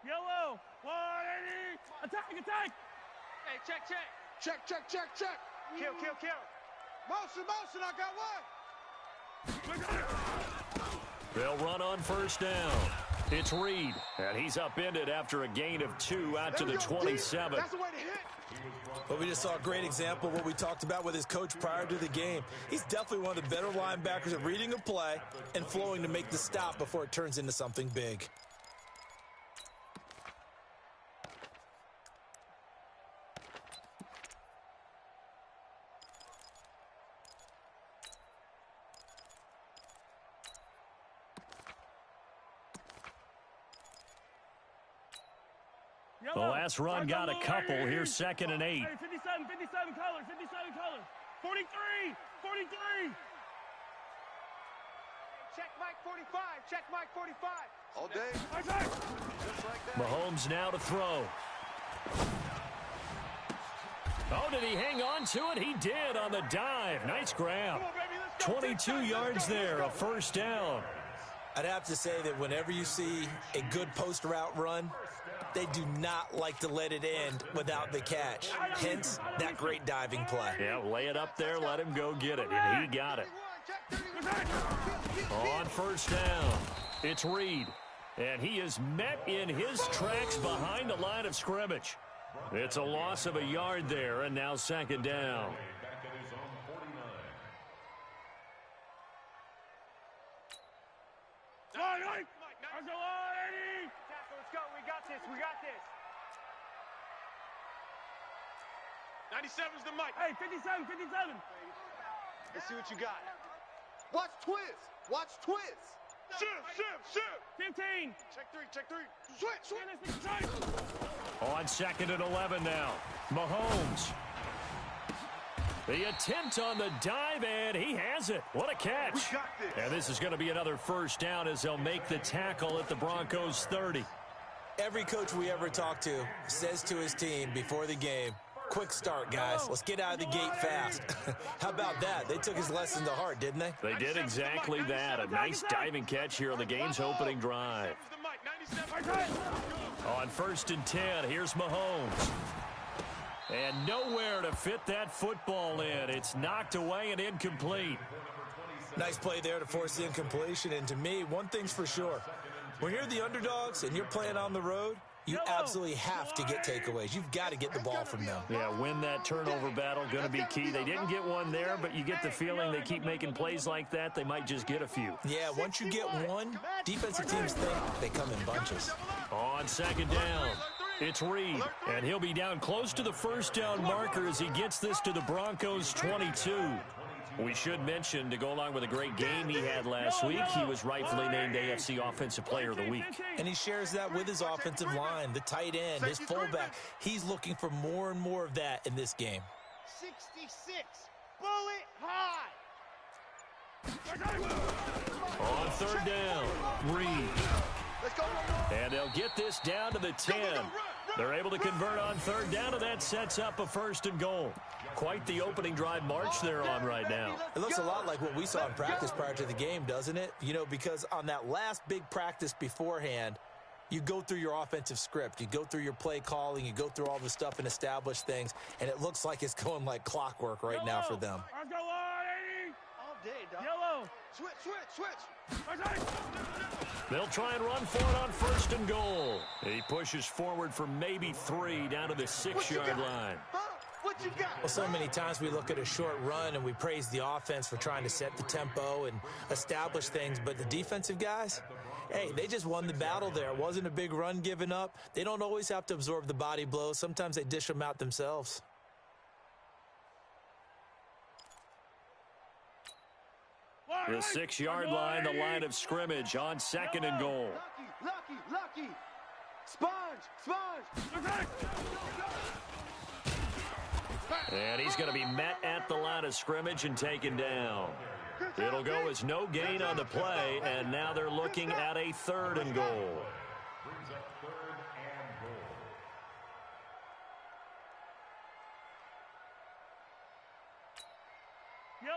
Yellow. 180. Attack, attack. Hey, check. Check. Kill. Motion, I got one. They'll run on first down. It's Reed, and he's upended after a gain of 2 out to the 27. That's the way to hit. But we just saw a great example of what we talked about with his coach prior to the game. He's definitely one of the better linebackers at reading a play and flowing to make the stop before it turns into something big. The last run got a couple. Here's 2nd and 8. Hey, 57 colors. 43. Check Mike 45. All day. Attack. Just like that. Mahomes now to throw. Oh, did he hang on to it? He did on the dive. Nice grab. 22 yards there, a first down. I'd have to say that whenever you see a good post route run, they do not like to let it end without the catch. Hence, that great diving play. Yeah, lay it up there, let him go get it, and he got it. On first down, it's Reed, and he is met in his tracks behind the line of scrimmage. It's a loss of a yard there, and now 2nd down. Let's go. We got this. 97's the mic. Hey, 57. Let's see what you got. Watch twist. Shift. 15. Check three. Switch. On 2nd and 11 now, Mahomes. The attempt on the dive, and he has it. What a catch. We got this. And this is going to be another first down as they'll make the tackle at the Broncos' 30. Every coach we ever talk to says to his team before the game, quick start, guys. Let's get out of the gate fast. How about that? They took his lesson to heart, didn't they? They did exactly that. A nice diving catch here on the game's opening drive. On 1st and 10, here's Mahomes. And nowhere to fit that football in. It's knocked away and incomplete. Nice play there to force the incompletion. And to me, one thing's for sure. When you're the underdogs and you're playing on the road, you absolutely have to get takeaways. You've got to get the ball from them. Yeah, win that turnover battle, going to be key. They didn't get one there, but you get the feeling they keep making plays like that, they might just get a few. Yeah, once you get one, defensive teams think they come in bunches. On 2nd down, it's Reed, and he'll be down close to the first down marker as he gets this to the Broncos' 22. We should mention, to go along with a great game he had last week, he was rightfully named AFC Offensive Player of the Week. And he shares that with his offensive line, the tight end, his fullback. He's looking for more and more of that in this game. 66. Bullet high. On 3rd down, Reed. And they'll get this down to the 10. They're able to convert on 3rd down, and that sets up a 1st and goal. Quite the opening drive march they're on right now. It looks a lot like what we saw in practice prior to the game, doesn't it? You know, because on that last big practice beforehand, you go through your offensive script. You go through your play calling. You go through all the stuff and establish things. And it looks like it's going like clockwork right now for them. Let's go, 180. All day, dog. Yellow. Switch. They'll try and run for it on 1st and goal. He pushes forward for maybe 3 down to the 6-yard line. What you got? Well, so many times we look at a short run and we praise the offense for trying to set the tempo and establish things. But the defensive guys, hey, they just won the battle there. It wasn't a big run given up. They don't always have to absorb the body blows. Sometimes they dish them out themselves. The 6-yard line, the line of scrimmage on 2nd and goal. Lucky. Sponge. And he's going to be met at the line of scrimmage and taken down. It'll go as no gain on the play, and now they're looking at a 3rd and goal.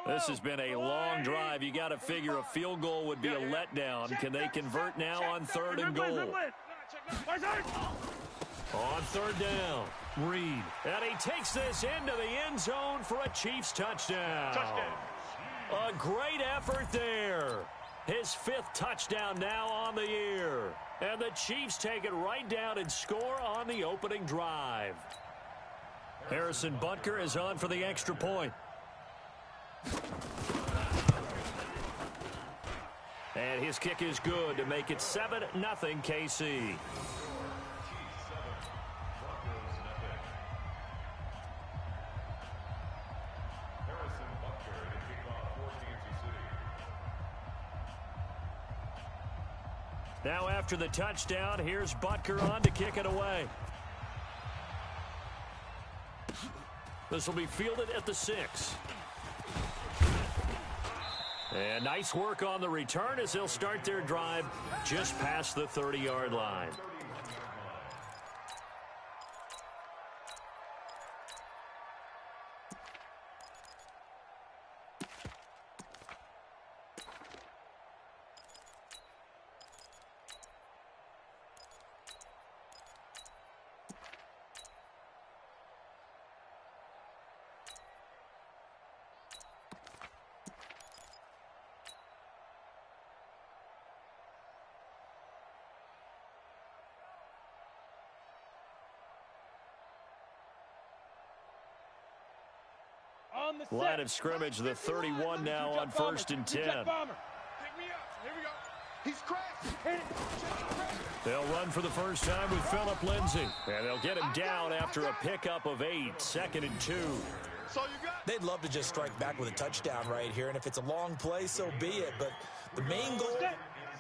This has been a long drive. You got to figure a field goal would be a letdown. Can they convert now on 3rd and goal? On third down, Reed. And he takes this into the end zone for a Chiefs touchdown. A great effort there. His 5th touchdown now on the year. And the Chiefs take it right down and score on the opening drive. Harrison Butker is on for the extra point. And his kick is good to make it 7-0 KC. Now after the touchdown, here's Butker on to kick it away. This will be fielded at the 6. And nice work on the return as they'll start their drive just past the 30-yard line. Line of scrimmage, the 31 now on 1st and 10. He's crashed. They'll run for the first time with Phillip Lindsay. And they'll get him down after a pickup of 8, 2nd and 2. They'd love to just strike back with a touchdown right here, and if it's a long play, so be it. But the main goal,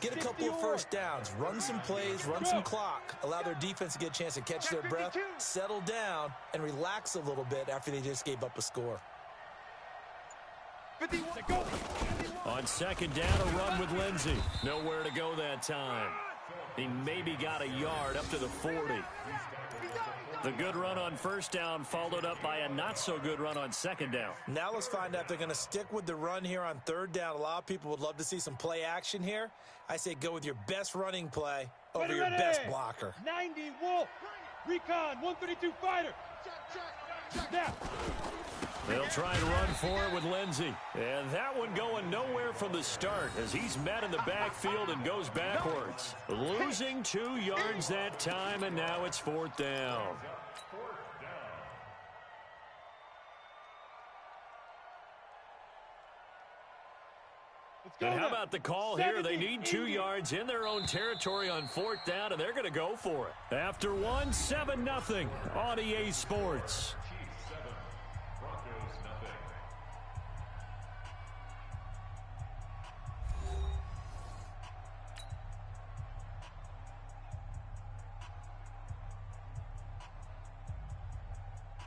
get a couple of first downs, run some plays, run some clock, allow their defense to get a chance to catch their breath, settle down, and relax a little bit after they just gave up a score. On 2nd down, a run with Lindsay. Nowhere to go that time. He maybe got a yard up to the 40. The good run on 1st down followed up by a not-so-good run on 2nd down. Now let's find out if they're going to stick with the run here on 3rd down. A lot of people would love to see some play action here. I say go with your best running play over your best blocker. 90 Wolf. Recon 132 fighter. Now. They'll try and run for it with Lindsay. And that one going nowhere from the start as he's met in the backfield and goes backwards. Losing 2 yards that time, and now it's 4th down. And how about the call here? They need 2 yards in their own territory on 4th down, and they're going to go for it. After 1, 7-0 on EA Sports.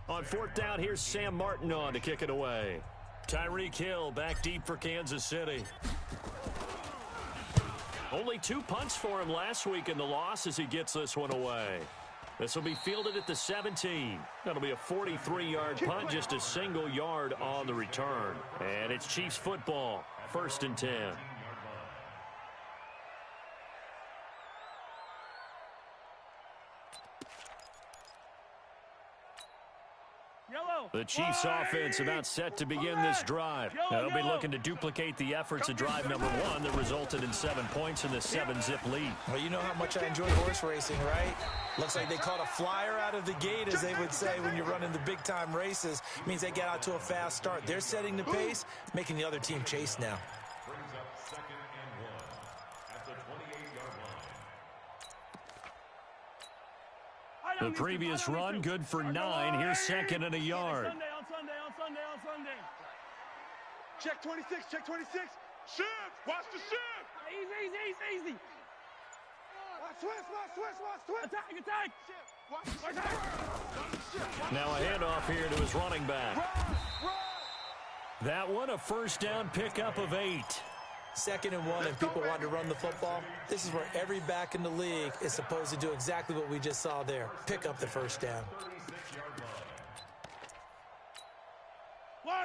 On 4th down, here's Sam Martin on to kick it away. Tyreek Hill back deep for Kansas City. Only 2 punts for him last week in the loss as he gets this one away. This will be fielded at the 17. That'll be a 43-yard punt, just a single yard on the return. And it's Chiefs football, 1st and 10. The Chiefs offense about set to begin this drive. They'll be looking to duplicate the efforts of drive number 1 that resulted in 7 points in the 7-zip lead. Well, you know how much I enjoy horse racing, right? Looks like they caught a flyer out of the gate, as they would say when you're running the big-time races. It means they get out to a fast start. They're setting the pace, making the other team chase now. Brings up 2nd and 1 at the 28-yard line. The previous run, good for 9. Here's 2nd and a yard. On Sunday. Check 26, check 26. Shift, watch the shift. Easy. Watch twist. Attack. Watch the shift. Now a handoff here to his running back. Run. That one, a 1st down pickup of 8. 2nd and 1, and people want to run the football. This is where every back in the league is supposed to do exactly what we just saw there. Pick up the 1st down.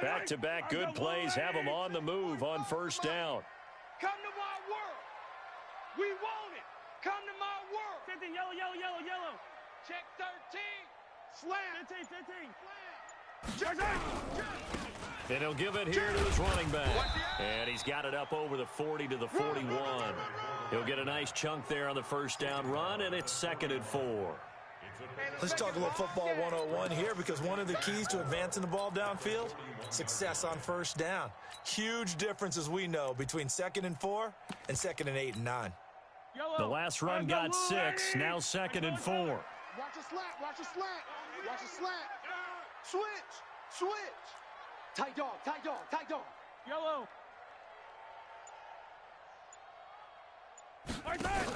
Back-to-back good plays have them on the move on 1st down. Come to my world. We want it. Come to my world. 15, yellow, yellow, yellow, yellow. Check 13. Slam. 15, 15. Check. And he'll give it here to his running back. And he's got it up over the 40 to the 41. He'll get a nice chunk there on the first down run, and it's 2nd and 4. Let's talk a little football 101 here, because one of the keys to advancing the ball downfield, success on first down. Huge difference, as we know, between 2nd and 4 and 2nd and 8 and 9. The last run got 6, now 2nd and 4. Watch a slant, watch a slant, watch a slant. Switch, switch. Tight dog, tight dog, tight dog. Yellow. Right side.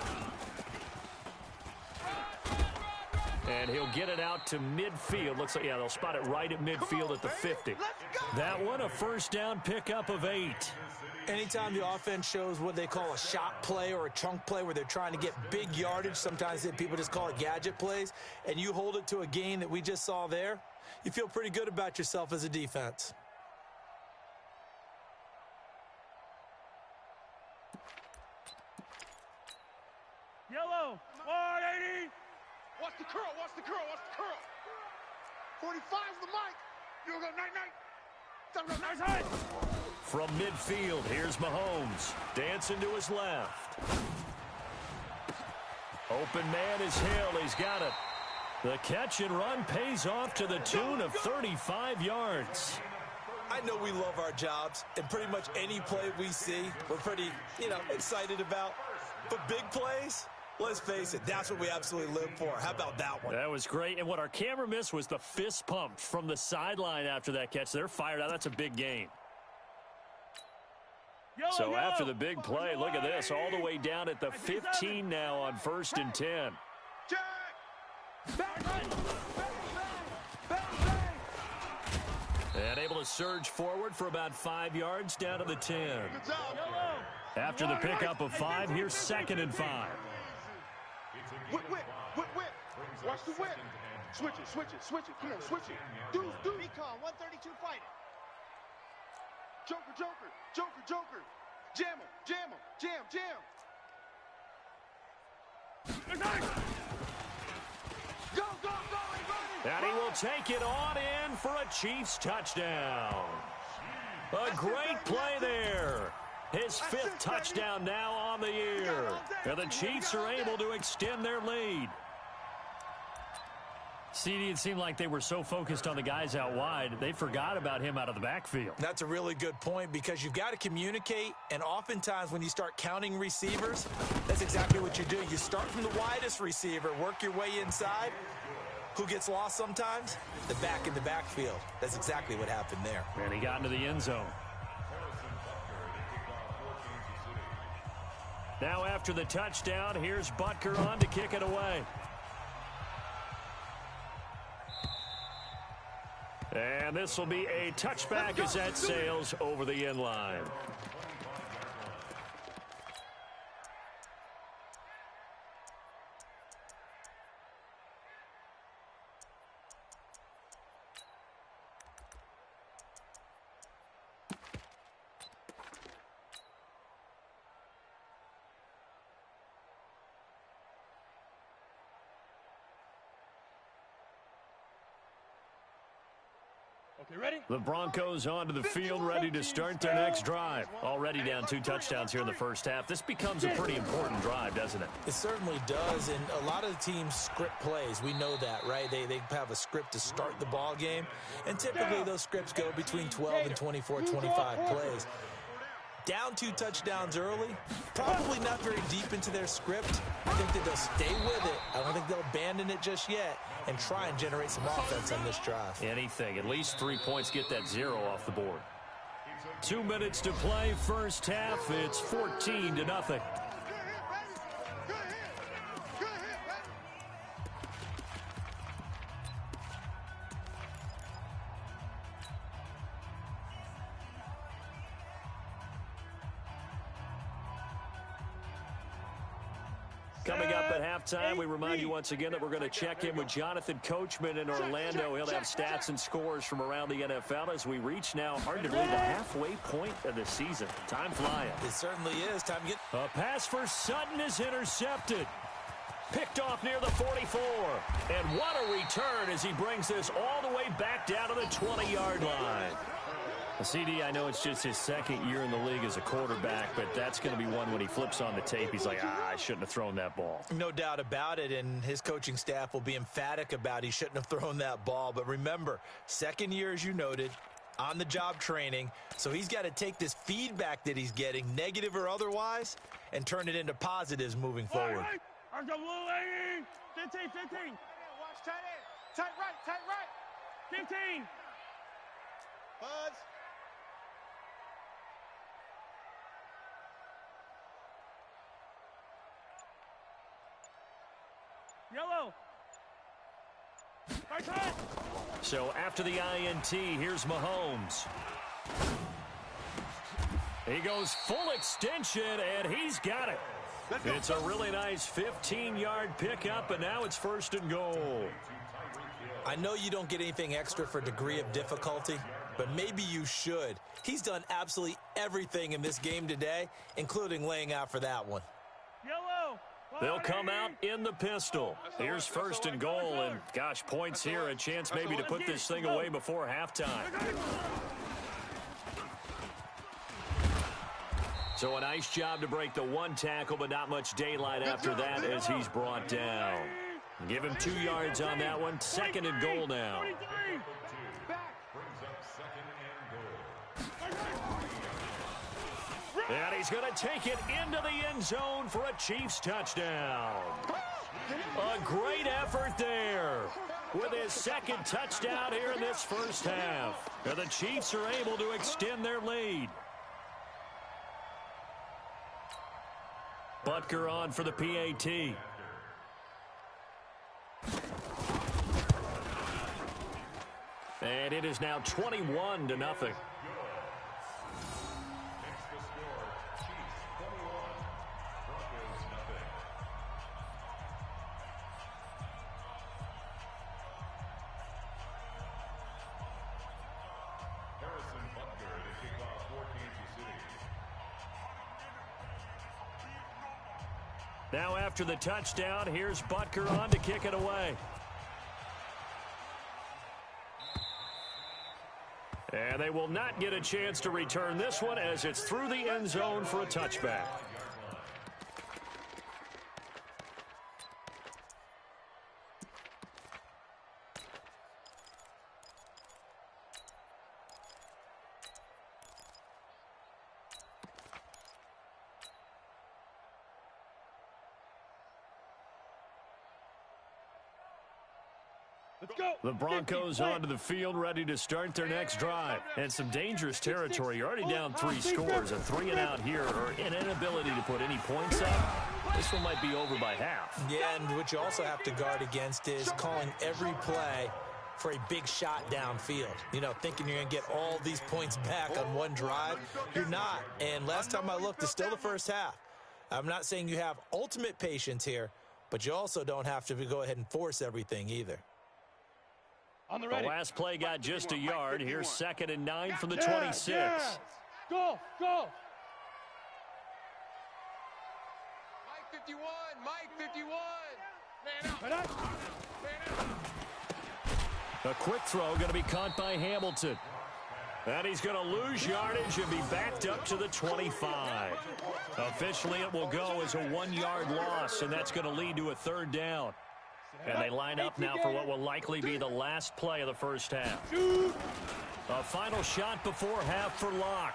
And he'll get it out to midfield. Looks like, yeah, they'll spot it right at midfield at the 50. That one, a first down pickup of 8. Anytime the offense shows what they call a shot play or a chunk play where they're trying to get big yardage, sometimes people just call it gadget plays, and you hold it to a gain that we just saw there, you feel pretty good about yourself as a defense. Yellow. 180. Watch the curl, watch the curl, watch the curl. 45's the mic. You'll go night-night. Right side. From midfield, here's Mahomes. Dancing to his left. Open man is Hill. He's got it. The catch and run pays off to the tune of 35 yards. I know we love our jobs, and pretty much any play we see, we're pretty, excited about. But big plays, let's face it, that's what we absolutely live for. How about that one? That was great. And what our camera missed was the fist pump from the sideline after that catch. They're fired out. That's a big gain. Yellow, So yellow. after the big play, look at this. All the way down at the 15 now on 1st and 10. Check. Bang, bang, bang, bang. And able to surge forward for about 5 yards down to the 10. Good job. Yellow. After the pickup of 5, here's 2nd and 5. Whip, whip, whip, whip. Watch the whip. Switch it, switch it, switch it. Come on, switch it. Deuce, deuce. Recon 132 fighter. Joker, joker, joker, joker. Jam him, jam him, jam, jam. Right side. Go, go, go, everybody. And he will take it on in for a Chiefs touchdown. A great play there. His 5th touchdown now on the year. And the Chiefs are able to extend their lead. CD, it seemed like they were so focused on the guys out wide, they forgot about him out of the backfield. That's a really good point, because you've got to communicate, and oftentimes when you start counting receivers, that's exactly what you do. You start from the widest receiver, work your way inside. Who gets lost sometimes? The back in the backfield. That's exactly what happened there. And he got into the end zone. Now after the touchdown, here's Butker on to kick it away. And this will be a touchback as that sails over the end line. Okay, ready? The Broncos onto the field, ready to start their next drive. Already down 2 touchdowns here in the first half. This becomes a pretty important drive, doesn't it? It certainly does, and a lot of the teams script plays. We know that, right? They have a script to start the ball game, and typically those scripts go between 12 and 24, 25 plays. Down 2 touchdowns early, probably not very deep into their script. I think that they'll stay with it. I don't think they'll abandon it just yet and try and generate some offense on this drive. Anything. At least 3 points, get that 0 off the board. 2 minutes to play, first half. It's 14-0. Coming up at halftime, we remind you once again that we're going to check in with Jonathan Coachman in Orlando. He'll have stats and scores from around the NFL as we reach now, hard to believe, the halfway point of the season. Time flying. It certainly is. Time to get... A pass for Sutton is intercepted. Picked off near the 44. And what a return as he brings this all the way back down to the 20-yard line. CD, I know it's just his second year in the league as a quarterback, but that's going to be one when he flips on the tape. He's like, I shouldn't have thrown that ball. No doubt about it, and his coaching staff will be emphatic about he shouldn't have thrown that ball. But remember, second year, as you noted, on-the-job training, so he's got to take this feedback that he's getting, negative or otherwise, and turn it into positives moving forward. 15, 15. Watch tight end. Tight right. 15. Buzz. Yellow. Right side. So after the INT, here's Mahomes. He goes full extension, and he's got it. It's a really nice 15-yard pickup, and now it's 1st and goal. I know you don't get anything extra for degree of difficulty, but maybe you should. He's done absolutely everything in this game today, including laying out for that one. Yellow. They'll come out in the pistol. Here's 1st and goal, and gosh, points here, a chance maybe to put this thing away before halftime. So a nice job to break the one tackle, but not much daylight after that as he's brought down. Give him 2 yards on that one. 2nd and goal now. And he's going to take it into the end zone for a Chiefs touchdown. A great effort there with his 2nd touchdown here in this first half. And the Chiefs are able to extend their lead. Butker on for the PAT. And it is now 21-0. Now after the touchdown, here's Butker on to kick it away. And they will not get a chance to return this one as it's through the end zone for a touchback. Let's go. The Broncos onto the field, ready to start their next drive. And some dangerous territory. You're already down 3 scores. A 3-and-out here, or an inability to put any points up. This one might be over by half. Yeah, and what you also have to guard against is calling every play for a big shot downfield. You know, thinking you're going to get all these points back on one drive. You're not. And last time I looked, it's still the first half. I'm not saying you have ultimate patience here, but you also don't have to go ahead and force everything either. The last play got just a yard. Here's 2nd and 9 from the 26. Yeah. Go, go. Mike 51, Mike 51. Man out. Right up. Man out. A quick throw going to be caught by Hamilton. And he's going to lose yardage and be backed up to the 25. Officially, it will go as a 1-yard loss, and that's going to lead to a 3rd down. And they line up now for what will likely be the last play of the first half. A final shot before half for Locke.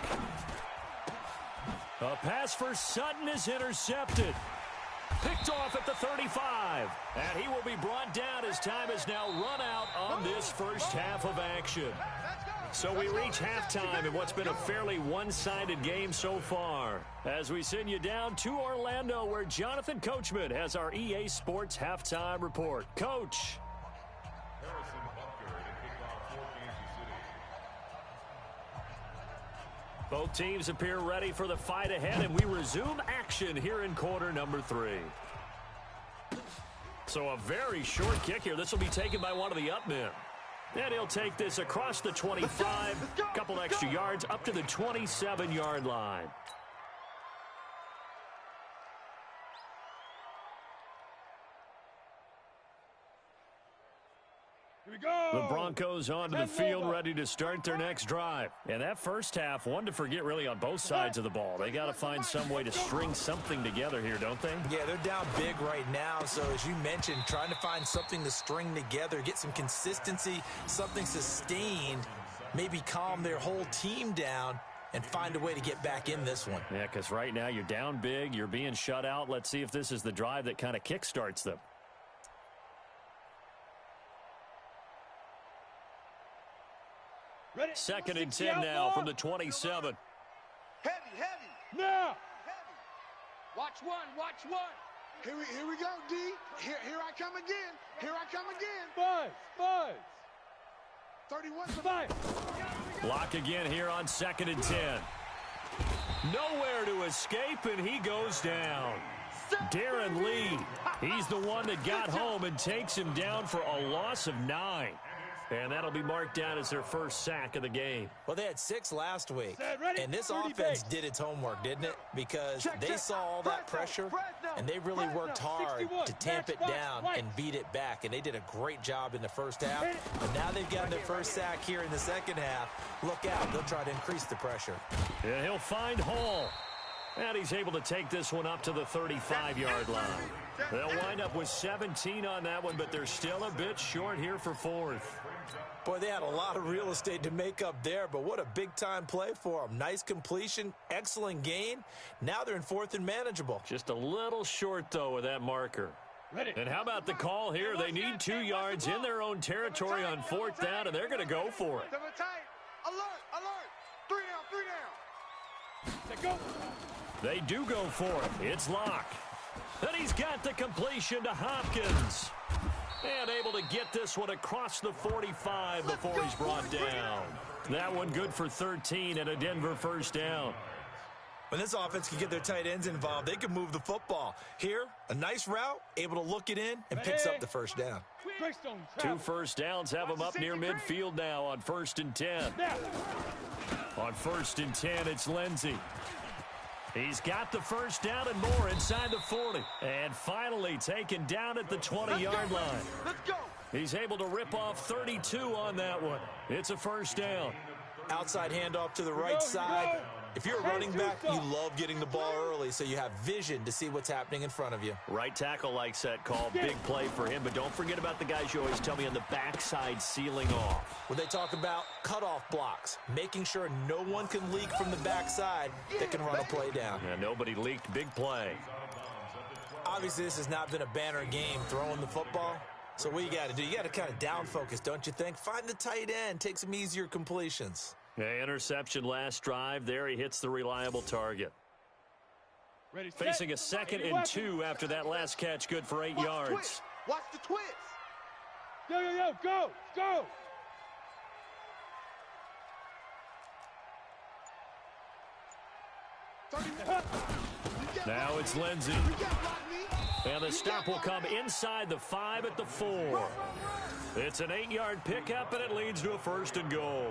A pass for Sutton is intercepted. Picked off at the 35. And he will be brought down as time has now run out on this first half of action. So we reach halftime in what's been a fairly one-sided game so far. As we send you down to Orlando, where Jonathan Coachman has our EA Sports halftime report. Coach. Both teams appear ready for the fight ahead, and we resume action here in quarter number 3. So a very short kick here. This will be taken by one of the up men. And he'll take this across the 25, a couple extra yards, up to the 27-yard line. Here we go. The Broncos onto the field, ready to start their next drive. And that first half, one to forget really on both sides of the ball. They got to find some way to string something together here, don't they? Yeah, they're down big right now. So as you mentioned, trying to find something to string together, get some consistency, something sustained, maybe calm their whole team down and find a way to get back in this one. Yeah, because right now you're down big, you're being shut out. Let's see if this is the drive that kind of kickstarts them. Ready? 2nd and 10 now from the 27. Heavy. Now. Watch one. Here we go, D. Here I come again. Five. 31. Block again here on 2nd and 10. Nowhere to escape, and he goes down. Darren Lee, he's the one that got home and takes him down for a loss of 9. And that'll be marked down as their first sack of the game. Well, they had 6 last week, ready? and this 30 offense base. did its homework, didn't it? Because they saw all that pressure, and they really worked hard to tamp it down and beat it back, and they did a great job in the first half. But now they've gotten their first sack here in the second half. Look out. They'll try to increase the pressure. And he'll find Hall. And he's able to take this one up to the 35-yard line. They'll wind up with 17 on that one, but they're still a bit short here for 4th. Boy, they had a lot of real estate to make up there, but what a big-time play for them. Nice completion, excellent gain. Now they're in 4th and manageable. Just a little short, though, with that marker. Ready. And how about the call here? They need 2 yards in their own territory on 4th down, and they're going to go for it. Double tight. Alert. 3 down. Let go. They do go for it. It's Locke. And he's got the completion to Hopkins. And able to get this one across the 45 before he's brought down. That one good for 13 and a Denver first down. When this offense can get their tight ends involved, they can move the football. Here, a nice route, able to look it in, and picks up the first down. 2 first downs have him up near midfield now on 1st and 10. On 1st and 10, it's Lindsey. He's got the first down and more inside the 40. And finally taken down at the 20-yard line. Let's go. He's able to rip off 32 on that one. It's a first down. Outside handoff to the right side. If you're a running back, you love getting the ball early so you have vision to see what's happening in front of you. Right tackle likes that call. Big play for him. But don't forget about the guys you always tell me on the backside sealing off. When they talk about cutoff blocks, making sure no one can leak from the backside that can run a play down. Yeah, nobody leaked. Big play. Obviously, this has not been a banner game throwing the football. So what you got to do, you got to kind of down focus, don't you think? Find the tight end, take some easier completions. Yeah, interception last drive. There he hits the reliable target. Ready, Facing a 2nd and 2 after that last catch, good for 8 yards. Watch the twist. Yo, go. Now it's Lindsey. And the stop will come inside the 5 at the 4. It's an 8-yard pickup, and it leads to a 1st and goal.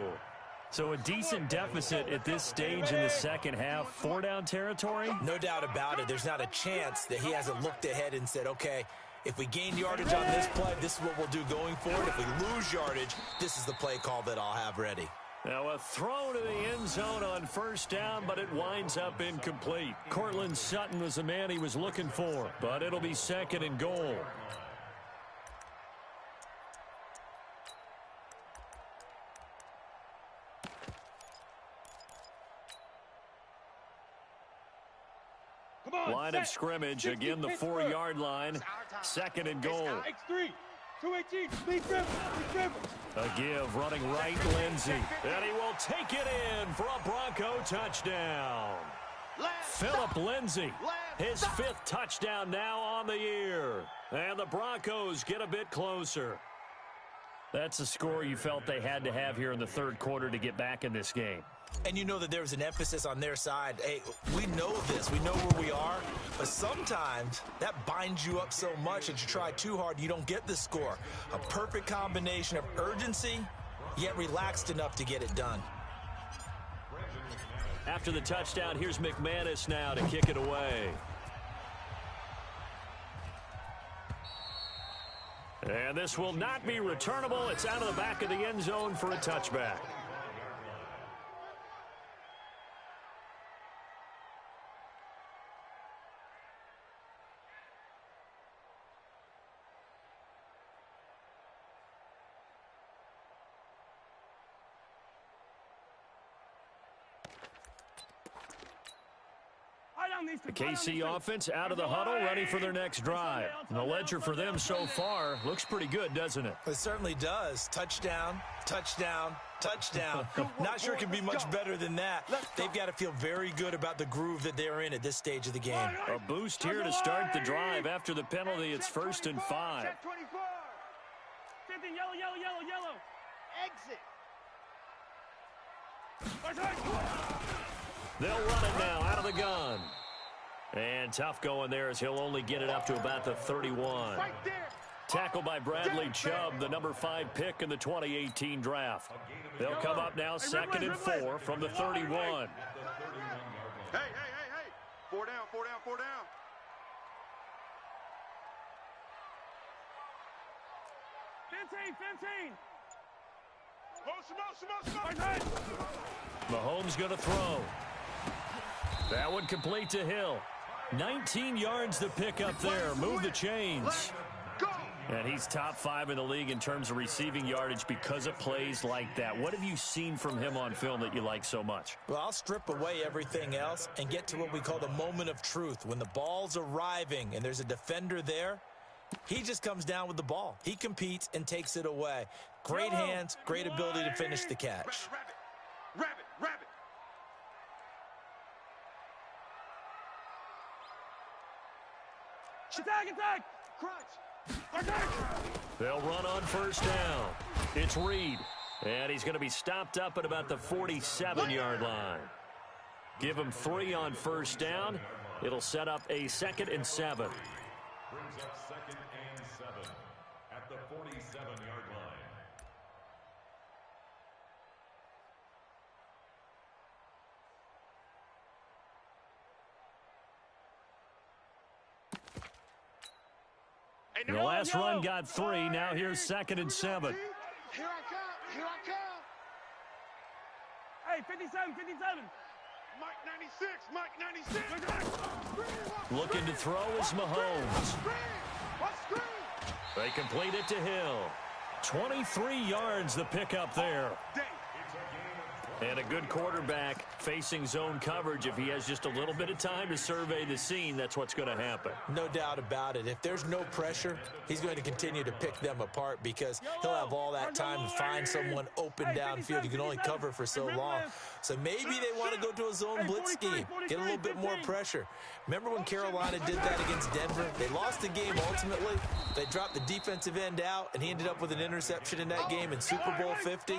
So a decent deficit at this stage in the second half. 4-down territory? No doubt about it. There's not a chance that he hasn't looked ahead and said, okay, if we gain yardage on this play, this is what we'll do going forward. If we lose yardage, this is the play call that I'll have ready. Now a throw to the end zone on 1st down, but it winds up incomplete. Cortland Sutton was the man he was looking for, but it'll be 2nd and goal. Line of scrimmage, again the 4-yard line, 2nd and goal. X3, 218, Lee Trevor. A give, running right, Lindsey. And he will take it in for a Bronco touchdown. Phillip Lindsey, his 5th touchdown now on the year. And the Broncos get a bit closer. That's a score you felt they had to have here in the 3rd quarter to get back in this game. And you know that there's an emphasis on their side. Hey, we know this. We know where we are. But sometimes that binds you up so much that you try too hard, you don't get the score. A perfect combination of urgency, yet relaxed enough to get it done. After the touchdown, here's McManus now to kick it away. And this will not be returnable. It's out of the back of the end zone for a touchback. The KC offense out of the huddle, ready for their next drive. And the ledger for them so far looks pretty good, doesn't it? It certainly does. Touchdown, touchdown, touchdown. Not sure it can be much better than that. They've got to feel very good about the groove that they're in at this stage of the game. A boost here to start the drive after the penalty. It's 1st and 5. Check 24. 50, yellow, yellow, yellow, yellow. Exit. They'll run it now out of the gun. And tough going there as he'll only get it up to about the 31. Right there. Tackled by Bradley Chubb, the number 5 pick in the 2018 draft. They'll come up now 2nd and 4 from the 31. Hey. 4 down, 4 down, 4 down. Motion. Mahomes going to throw. That one complete to Hill. 19 yards to pick up there. Move the chains. Go. And he's top 5 in the league in terms of receiving yardage because of plays like that. What have you seen from him on film that you like so much? Well, I'll strip away everything else and get to what we call the moment of truth. When the ball's arriving and there's a defender there, he just comes down with the ball. He competes and takes it away. Great hands, great ability to finish the catch. Rabbit. Attack. Crunch. They'll run on 1st down. It's Reed. And he's going to be stopped up at about the 47-yard line. Give him 3 on 1st down. It'll set up a 2nd and 7. Brings up 2nd and 7 at the 47-yard line. The last run got 3. Now here's 2nd and 7. Here I come. Hey, 57. Mike 96. Looking to throw is Mahomes. Screen. They complete it to Hill. 23 yards the pickup there. And a good quarterback facing zone coverage. If he has just a little bit of time to survey the scene, that's what's going to happen. No doubt about it. If there's no pressure, he's going to continue to pick them apart because he'll have all that time to find someone open downfield. You can only cover for so long. So maybe they want to go to a zone blitz scheme, get a little bit more pressure. Remember when Carolina did that against Denver? They lost the game ultimately. They dropped the defensive end out, and he ended up with an interception in that game in Super Bowl 50.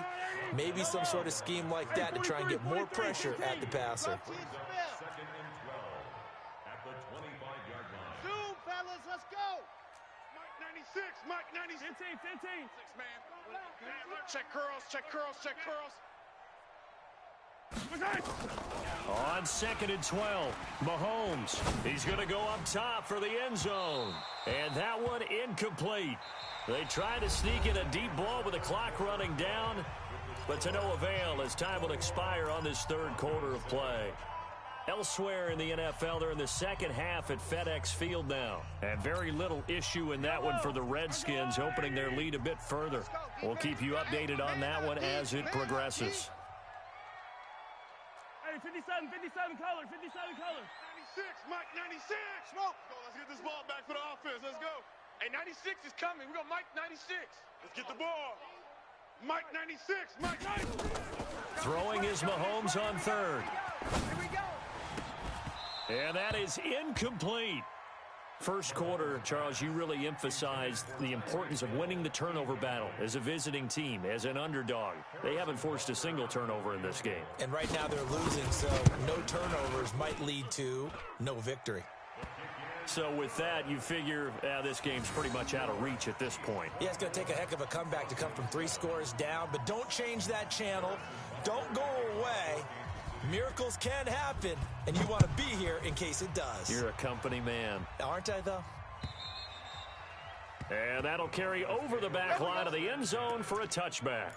Maybe some sort of scheme like that to try and get more pressure at the passer. 2nd and 12 at the 25-yard line. Zoom, fellas, let's go. Mike 96. 15. 6 man. Check curls. On 2nd and 12, Mahomes. He's going to go up top for the end zone. And that one incomplete. They try to sneak in a deep ball with the clock running down, but to no avail as time will expire on this 3rd quarter of play. Elsewhere in the NFL, they're in the second half at FedEx Field now. And very little issue in that one for the Redskins, opening their lead a bit further. We'll keep you updated on that one as it progresses. Hey, 57 color. 96, Mike 96. Smoke. Let's get this ball back for the offense. Let's go. Hey, 96 is coming. We got Mike 96. Let's get the ball. Mike 96. Mike 96. Throwing is Mahomes on 3rd. Here we go. And that is incomplete. First quarter, Charles, you really emphasized the importance of winning the turnover battle as a visiting team, as an underdog. They haven't forced a single turnover in this game. And right now they're losing, so no turnovers might lead to no victory. So with that, you figure this game's pretty much out of reach at this point. Yeah, it's going to take a heck of a comeback to come from 3 scores down, but don't change that channel. Don't go away. Miracles can happen, and you want to be here in case it does. You're a company man. Aren't I, though? And that'll carry over the back line of the end zone for a touchback.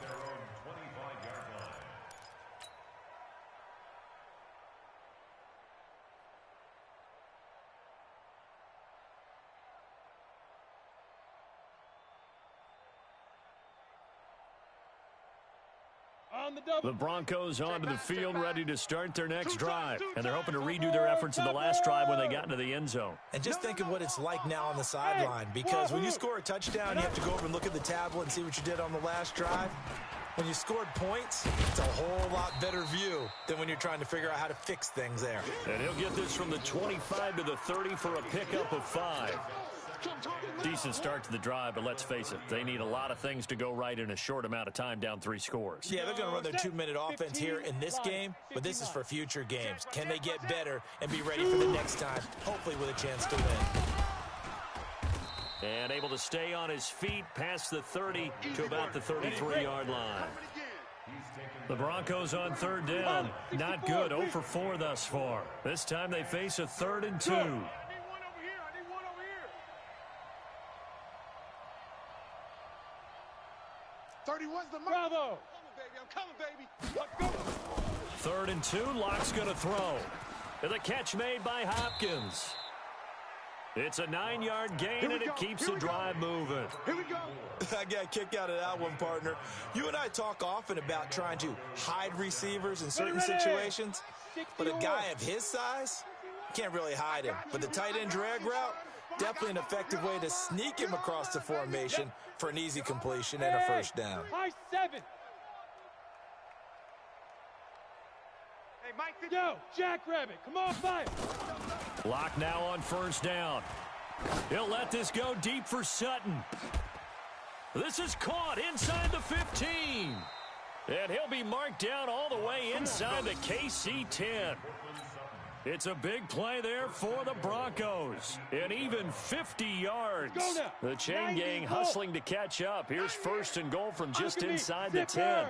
The Broncos onto the field, ready to start their next drive. And they're hoping to redo their efforts in the last drive when they got into the end zone. And just think of what it's like now on the sideline, because when you score a touchdown, you have to go over and look at the tablet and see what you did on the last drive. When you scored points, it's a whole lot better view than when you're trying to figure out how to fix things there. And he'll get this from the 25 to the 30 for a pickup of 5. Decent start to the drive, but let's face it, they need a lot of things to go right in a short amount of time, down 3 scores. Yeah, they're going to run their 2-minute offense here in this game, but this is for future games. Can they get better and be ready for the next time, hopefully with a chance to win? And able to stay on his feet past the 30 to about the 33-yard line. The Broncos on 3rd down. Not good, 0 for 4 thus far. This time they face a 3rd and 2. 31's the mark. Bravo. I'm coming, baby. Let's go. 3rd and 2. Locke's going to throw. And the catch made by Hopkins. It's a 9-yard gain, and it keeps the drive moving. Here we go. I got a kick out of that one, partner. You and I talk often about trying to hide receivers in certain situations, but a guy of his size can't really hide him. But the tight end drag route, definitely an effective way to sneak him across the formation for an easy completion and a first down. High 7. Hey, Mike. Yo, Jackrabbit, come on, fire. Locke now on 1st down. He'll let this go deep for Sutton. This is caught inside the 15. And he'll be marked down all the way inside the KC 10. It's a big play there for the Broncos. And even 50 yards. The chain gang hustling to catch up. Here's 1st and goal from just inside the 10.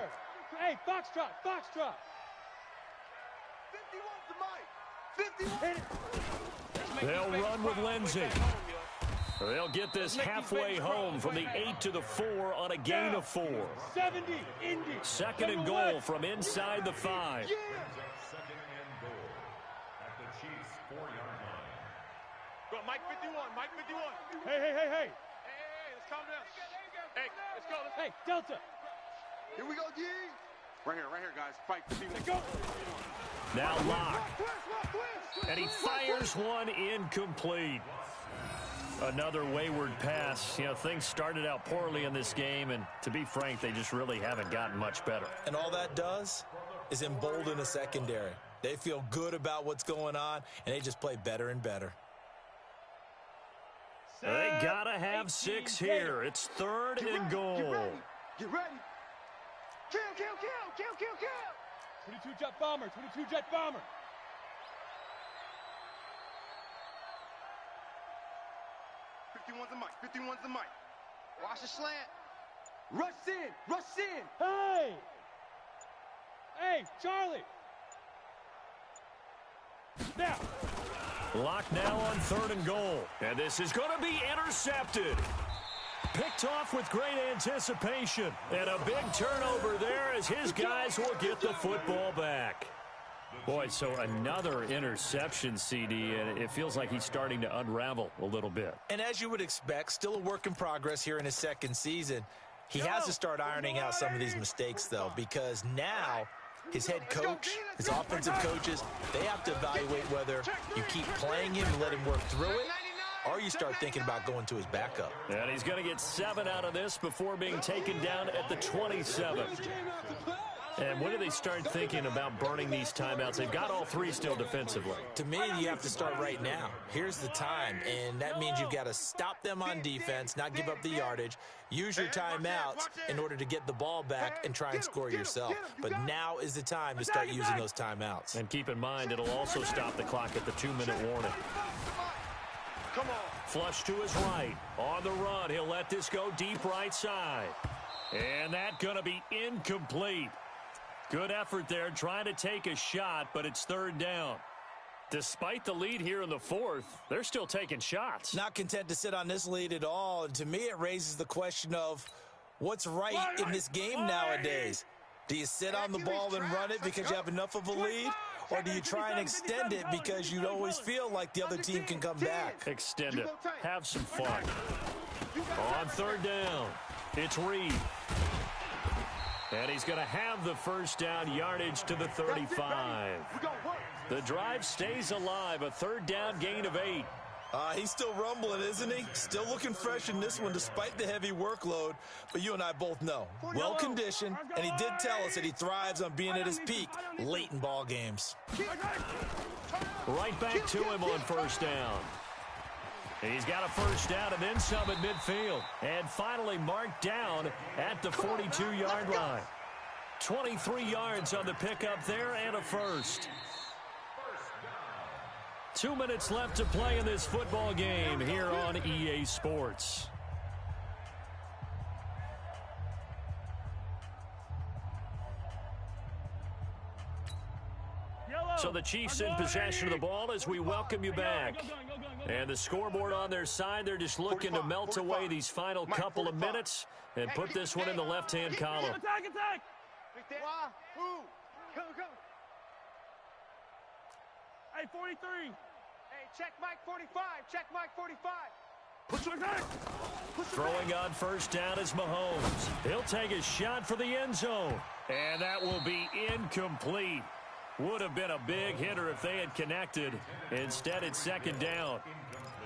Hey, Foxtrot, Foxtrot. 51's the mic. 51. They'll run with Lindsey. They'll get this halfway home from the 8 to the 4 on a gain of 4. 70, Indy. 2nd and goal from inside the 5. Yeah. Go, Mike 51, Mike 51. Hey, hey, hey, hey. Hey, let's calm down. Hey, let's go. Hey, Delta. Here we go, G. Right here, guys. Fight. Let's go. Now Locke. And he fires one incomplete. Another wayward pass. You know, things started out poorly in this game, and to be frank, they just really haven't gotten much better. And all that does is embolden the secondary. They feel good about what's going on, and they just play better and better. They gotta have 6 here. It's 3rd and goal. Get ready. Kill. 22 jet bomber, 22 jet bomber. 51's the mic. 51's the mic. Watch the slant. Rush in. Hey. Hey, Charlie. Now. Locke now on 3rd and goal. And this is going to be intercepted. Picked off with great anticipation. And a big turnover there as his guys will get the football back. Boy, so another interception, CD, and it feels like he's starting to unravel a little bit. And as you would expect, still a work in progress here in his 2nd season. He has to start ironing out some of these mistakes, though, because now his head coach, his offensive coaches, they have to evaluate whether you keep playing him and let him work through it, or you start thinking about going to his backup. And he's going to get 7 out of this before being taken down at the 27. And when do they start thinking about burning these timeouts? They've got all three still defensively. To me, you have to start right now. Here's the time, and that means you've got to stop them on defense, not give up the yardage, use your timeouts in order to get the ball back and try and score yourself. But now is the time to start using those timeouts. And keep in mind, it'll also stop the clock at the 2-minute warning. Come on. Flush to his right. On the run, he'll let this go deep right side. And that's going to be incomplete. Good effort there, trying to take a shot, but it's third down. Despite the lead here in the fourth, they're still taking shots. Not content to sit on this lead at all. And to me, it raises the question of what's right in this game nowadays. Do you sit on the ball and run it because you have enough of a lead? Or do you try and extend it because you always feel like the other team can come back? Extend it. Have some fun. On third down, it's Reed. And he's going to have the first down, yardage to the 35. The drive stays alive, a third down gain of 8. He's still rumbling, isn't he? Still looking fresh in this one despite the heavy workload. But you and I both know, well-conditioned, and he did tell us that he thrives on being at his peak late in ball games. Right back to him on first down. He's got a first down and then some at midfield. And finally marked down at the 42-yard line. 23 yards on the pickup there and a first. 2 minutes left to play in this football game here on EA Sports. So the Chiefs in possession of the ball as we welcome you back. And the scoreboard on their side, they're just looking to melt away these final couple of minutes and put this one in the left-hand column. Attack, attack! Go, go. Hey, 43. Hey, check Mike 45. Check Mike 45. Push your attack. Throwing on first down is Mahomes. He'll take a shot for the end zone. And that will be incomplete. Would have been a big hitter if they had connected. Instead, it's second down.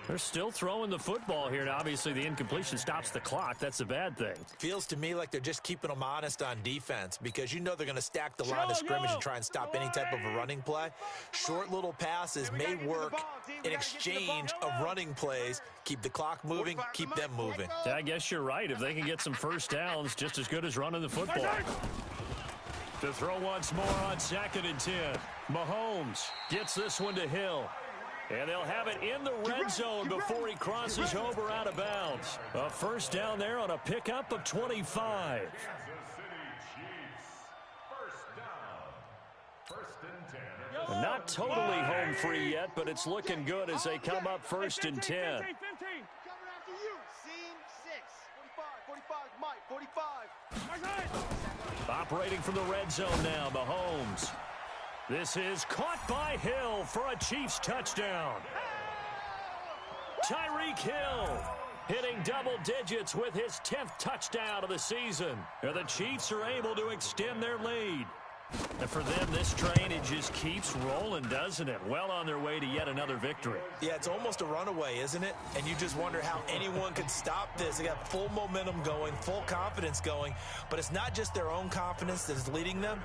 They're still throwing the football here. Now, obviously, the incompletion stops the clock. That's a bad thing. Feels to me like they're just keeping them honest on defense because you know they're going to stack the line of scrimmage and try and stop any type of a running play. Short little passes may work in exchange of running plays. Keep the clock moving, keep them moving. I guess you're right. If they can get some first downs, just as good as running the football. To throw once more on 2nd and 10. Mahomes gets this one to Hill. And they'll have it in the red zone before he crosses over out of bounds. A first down there on a pickup of 25. Kansas City Chiefs. First down. 1st and 10. Not totally home free yet, but it's looking good as they come up 1st and 10. 15. Coming after you. Seam 6. 45. Mike 45. Operating from the red zone now, Mahomes. This is caught by Hill for a Chiefs touchdown. Tyreek Hill hitting double digits with his 10th touchdown of the season. And the Chiefs are able to extend their lead. And for them, this train, it just keeps rolling, doesn't it? Well on their way to yet another victory. Yeah, it's almost a runaway, isn't it? And you just wonder how anyone could stop this. They got full momentum going, full confidence going. But it's not just their own confidence that's leading them.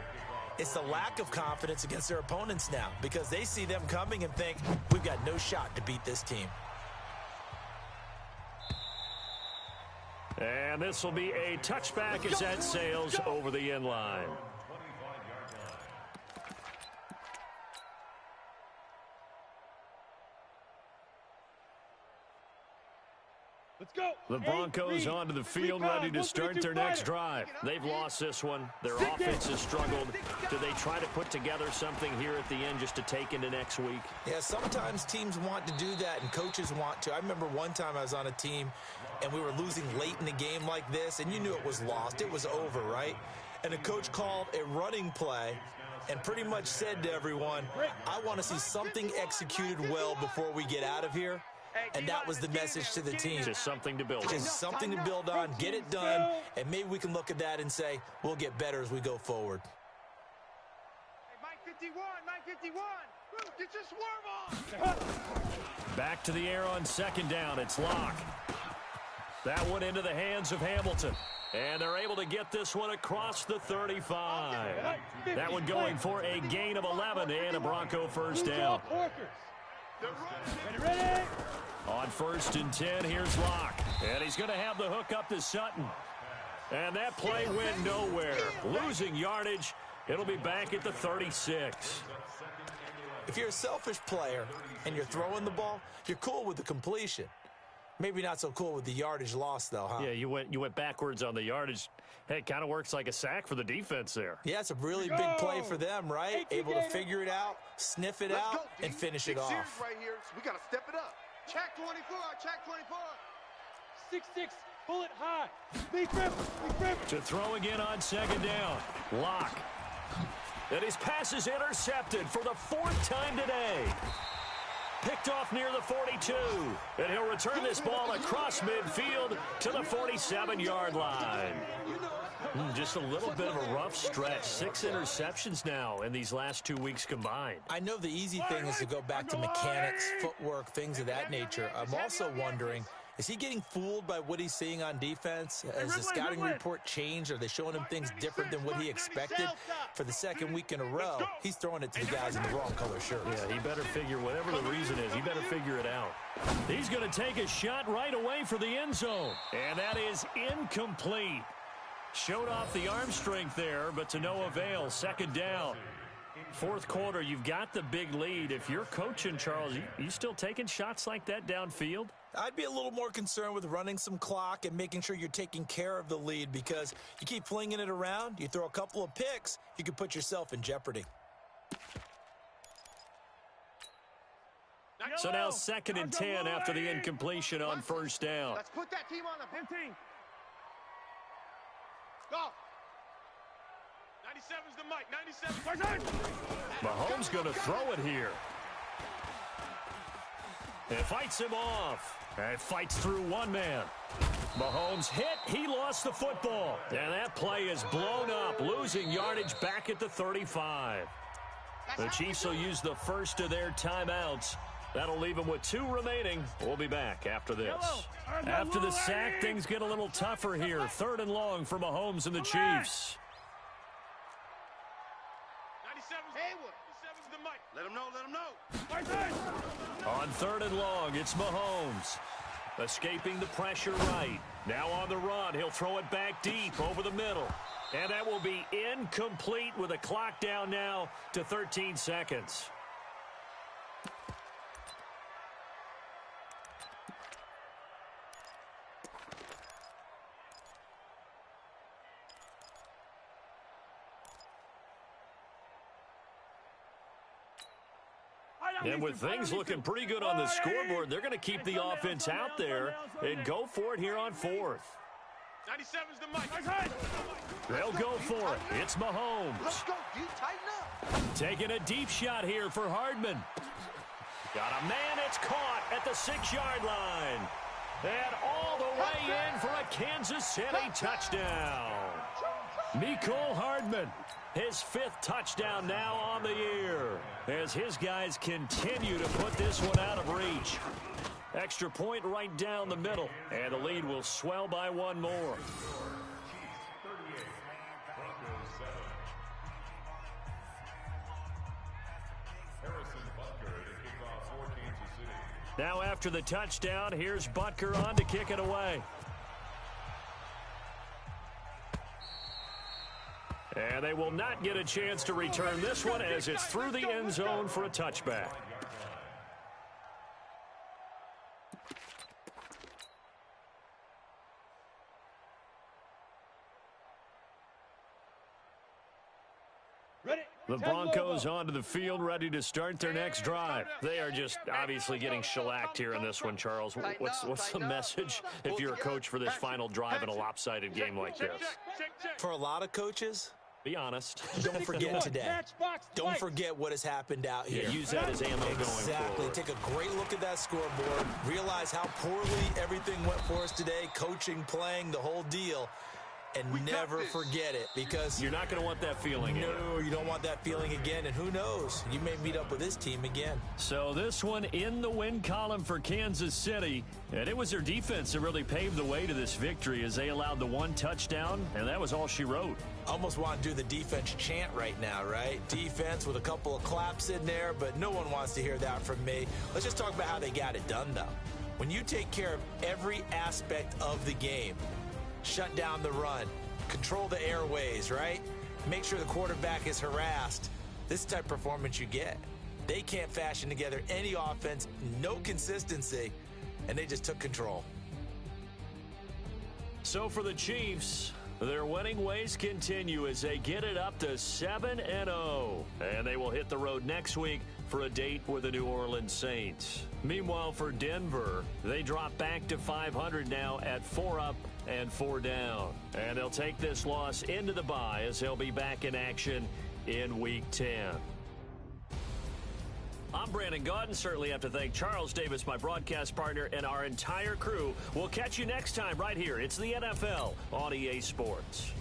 It's the lack of confidence against their opponents now because they see them coming and think, we've got no shot to beat this team. And this will be a touchback as that sails over the end line. Let's go. The Broncos onto the field, ready to start their next drive. They've lost this one. Their offense has struggled. Do they try to put together something here at the end just to take into next week? Yeah, sometimes teams want to do that and coaches want to. I remember one time I was on a team and we were losing late in the game like this, and you knew it was lost. It was over, right? And the coach called a running play and pretty much said to everyone, I want to see something executed well before we get out of here. And that was the message to the team. Just something to build on. Just something to build on, get it done, and maybe we can look at that and say, we'll get better as we go forward. Hey, Mike 51. Mike 51. Get your swerve on. Back to the air on 2nd down. It's Locke. That one into the hands of Hamilton. And they're able to get this one across the 35. That one going for a gain of 11 and a Bronco first down. Ready. On 1st and 10, here's Locke. And he's going to have the hook up to Sutton. And that play went nowhere. Losing yardage. It'll be back at the 36. If you're a selfish player and you're throwing the ball, you're cool with the completion. Maybe not so cool with the yardage loss, though, huh? Yeah, you went backwards on the yardage. Hey, it kind of works like a sack for the defense there. Yeah, it's a really big play for them, right? Able to figure it out, sniff it out, and finish it off. Right here, so we got to step it up. Check 24, check 24. 6-6, pull it high. Big grip, big grip. To throw again on 2nd down. Locke. And his pass is intercepted for the 4th time today. Picked off near the 42. And he'll return this ball across midfield to the 47-yard line. Just a little bit of a rough stretch. 6 interceptions now in these last 2 weeks combined. I know the easy thing is to go back to mechanics, footwork, things of that nature. I'm also wondering, is he getting fooled by what he's seeing on defense? Has the scouting report changed? Are they showing him things different than what he expected? For the 2nd week in a row, he's throwing it to the guys in the wrong color shirts. Yeah, he better figure, whatever the reason is, he better figure it out. He's going to take a shot right away for the end zone. And that is incomplete. Showed off the arm strength there, but to no avail. 2nd down. 4th quarter, you've got the big lead. If you're coaching, Charles, you still taking shots like that downfield? I'd be a little more concerned with running some clock and making sure you're taking care of the lead, because you keep flinging it around, you throw a couple of picks, you could put yourself in jeopardy. So now 2nd and 10 after the incompletion on 1st down. Let's put that team on the 15. Go. 97's the mic. 97. Mahomes going to throw it here. And fights him off. And fights through one man. Mahomes hit. He lost the football. And that play is blown up. Losing yardage back at the 35. The Chiefs will use the first of their timeouts. That'll leave them with 2 remaining. We'll be back after this. After the sack, things get a little tougher here. 3rd and long for Mahomes and the Chiefs. 97's the mic. Let him know. On 3rd and long, it's Mahomes. Escaping the pressure right. Now on the run, he'll throw it back deep over the middle. And that will be incomplete with a clock down now to 13 seconds. And with things looking pretty good on the scoreboard, they're going to keep the offense out there and go for it here on 4th. 97's the mic. They'll go for it. It's Mahomes. Let's go, D. Tighten up. Taking a deep shot here for Hardman. Got a man. It's caught at the 6-yard line. And all the way in for a Kansas City touchdown. Mecole Hardman. His 5th touchdown now on the year as his guys continue to put this one out of reach. Extra point right down the middle, and the lead will swell by 1 more. Now after the touchdown, here's Butker on to kick it away. And they will not get a chance to return this one as it's through the end zone for a touchback. The Broncos onto the field, ready to start their next drive. They are just obviously getting shellacked here in this one, Charles. What's the message if you're a coach for this final drive in a lopsided game like this? For a lot of coaches, be honest. Don't forget today. Don't forget what has happened out here. Yeah, use that as ammo going forward. Exactly. Take a great look at that scoreboard. Realize how poorly everything went for us today. Coaching, playing, the whole deal. and never forget it, because you're not going to want that feeling again. No, you don't want that feeling again, and who knows? You may meet up with this team again. So this one in the win column for Kansas City, and it was their defense that really paved the way to this victory as they allowed the one touchdown, and that was all she wrote. Almost want to do the defense chant right now, right? Defense with a couple of claps in there, but no one wants to hear that from me. Let's just talk about how they got it done, though. When you take care of every aspect of the game, shut down the run, control the airways, right? Make sure the quarterback is harassed. This is the type of performance you get. They can't fashion together any offense, no consistency, and they just took control. So for the Chiefs, their winning ways continue as they get it up to 7-0. And they will hit the road next week for a date with the New Orleans Saints. Meanwhile, for Denver, they drop back to 500 now at 4 up and 4 down. And they'll take this loss into the bye as they'll be back in action in Week 10. I'm Brandon Gaudin. Certainly have to thank Charles Davis, my broadcast partner, and our entire crew. We'll catch you next time right here. It's the NFL on EA Sports.